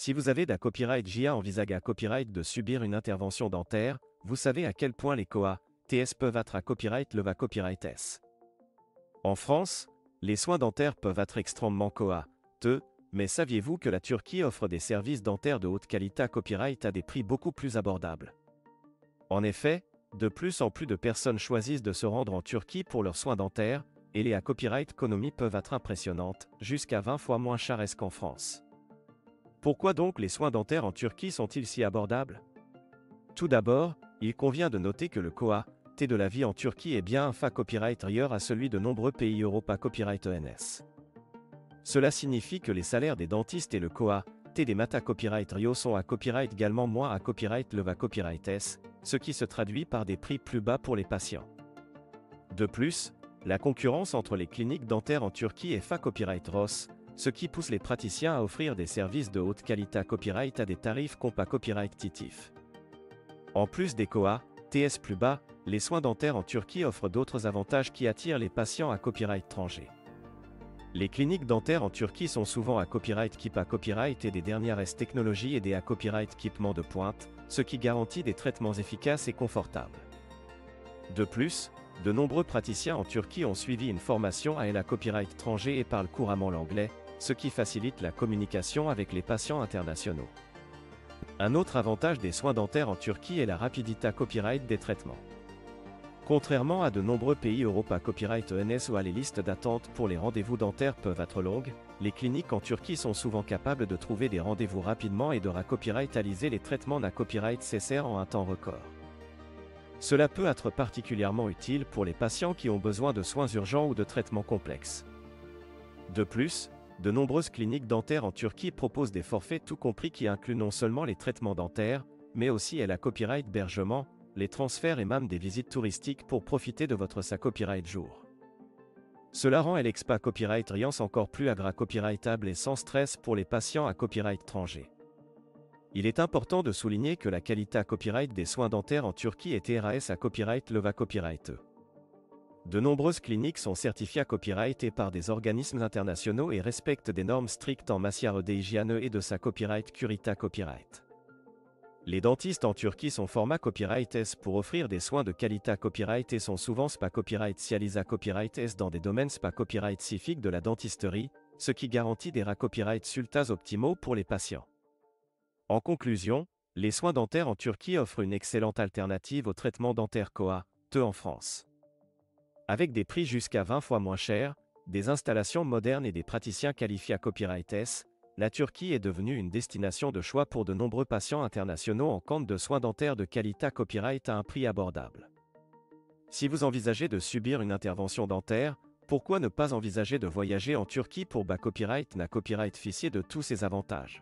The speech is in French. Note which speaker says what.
Speaker 1: Si vous avez d'un copyright JA envisage à copyright de subir une intervention dentaire, vous savez à quel point les COA, TS peuvent être à copyright le va copyright S. En France, les soins dentaires peuvent être extrêmement COA, mais saviez-vous que la Turquie offre des services dentaires de haute qualité à copyright à des prix beaucoup plus abordables? En effet, de plus en plus de personnes choisissent de se rendre en Turquie pour leurs soins dentaires, et les à copyright économies peuvent être impressionnantes, jusqu'à 20 fois moins chères qu'en France. Pourquoi donc les soins dentaires en Turquie sont-ils si abordables? Tout d'abord, il convient de noter que le COA, T de la vie en Turquie est bien un FA copyright ailleurs à celui de nombreux pays Europa copyright ENS. Cela signifie que les salaires des dentistes et le COA, T des Mata copyright Rio sont à copyright également moins à copyright le va copyright S, ce qui se traduit par des prix plus bas pour les patients. De plus, la concurrence entre les cliniques dentaires en Turquie est FA copyright ROS, ce qui pousse les praticiens à offrir des services de haute qualité à copyright à des tarifs compas copyright titif. En plus des COA, TS plus bas, les soins dentaires en Turquie offrent d'autres avantages qui attirent les patients à copyright étranger. Les cliniques dentaires en Turquie sont souvent à copyright KIP à copyright et des dernières S technologies et des à copyright équipements de pointe, ce qui garantit des traitements efficaces et confortables. De plus, de nombreux praticiens en Turquie ont suivi une formation à la copyright étranger et parlent couramment l'anglais, ce qui facilite la communication avec les patients internationaux. Un autre avantage des soins dentaires en Turquie est la rapidité à copyright des traitements. Contrairement à de nombreux pays Europa copyright ENS où les listes d'attente pour les rendez-vous dentaires peuvent être longues, les cliniques en Turquie sont souvent capables de trouver des rendez-vous rapidement et de copyrightaliser les traitements d'un copyright CSR en un temps record. Cela peut être particulièrement utile pour les patients qui ont besoin de soins urgents ou de traitements complexes. De plus, de nombreuses cliniques dentaires en Turquie proposent des forfaits tout compris qui incluent non seulement les traitements dentaires, mais aussi la copyright hébergement, les transferts et même des visites touristiques pour profiter de votre copyright jour. Cela rend l'EXPA copyright Riance encore plus copyrightable et sans stress pour les patients à copyright étranger. Il est important de souligner que la qualité à copyright des soins dentaires en Turquie est TRAS à copyright le va copyright. De nombreuses cliniques sont certifiées à copyright et par des organismes internationaux et respectent des normes strictes en matière d'hygiène et de sa copyright Curita copyright. Les dentistes en Turquie sont format copyright S pour offrir des soins de qualité à copyright et sont souvent SPA copyright Cialisa copyright S dans des domaines SPA copyright spécifiques de la dentisterie, ce qui garantit des copyright sultas optimaux pour les patients. En conclusion, les soins dentaires en Turquie offrent une excellente alternative au traitement dentaire COA, TE en France. Avec des prix jusqu'à 20 fois moins chers, des installations modernes et des praticiens qualifiés à copyright S, la Turquie est devenue une destination de choix pour de nombreux patients internationaux en quête de soins dentaires de qualité à copyright à un prix abordable. Si vous envisagez de subir une intervention dentaire, pourquoi ne pas envisager de voyager en Turquie pour copyright na copyright officier de tous ses avantages?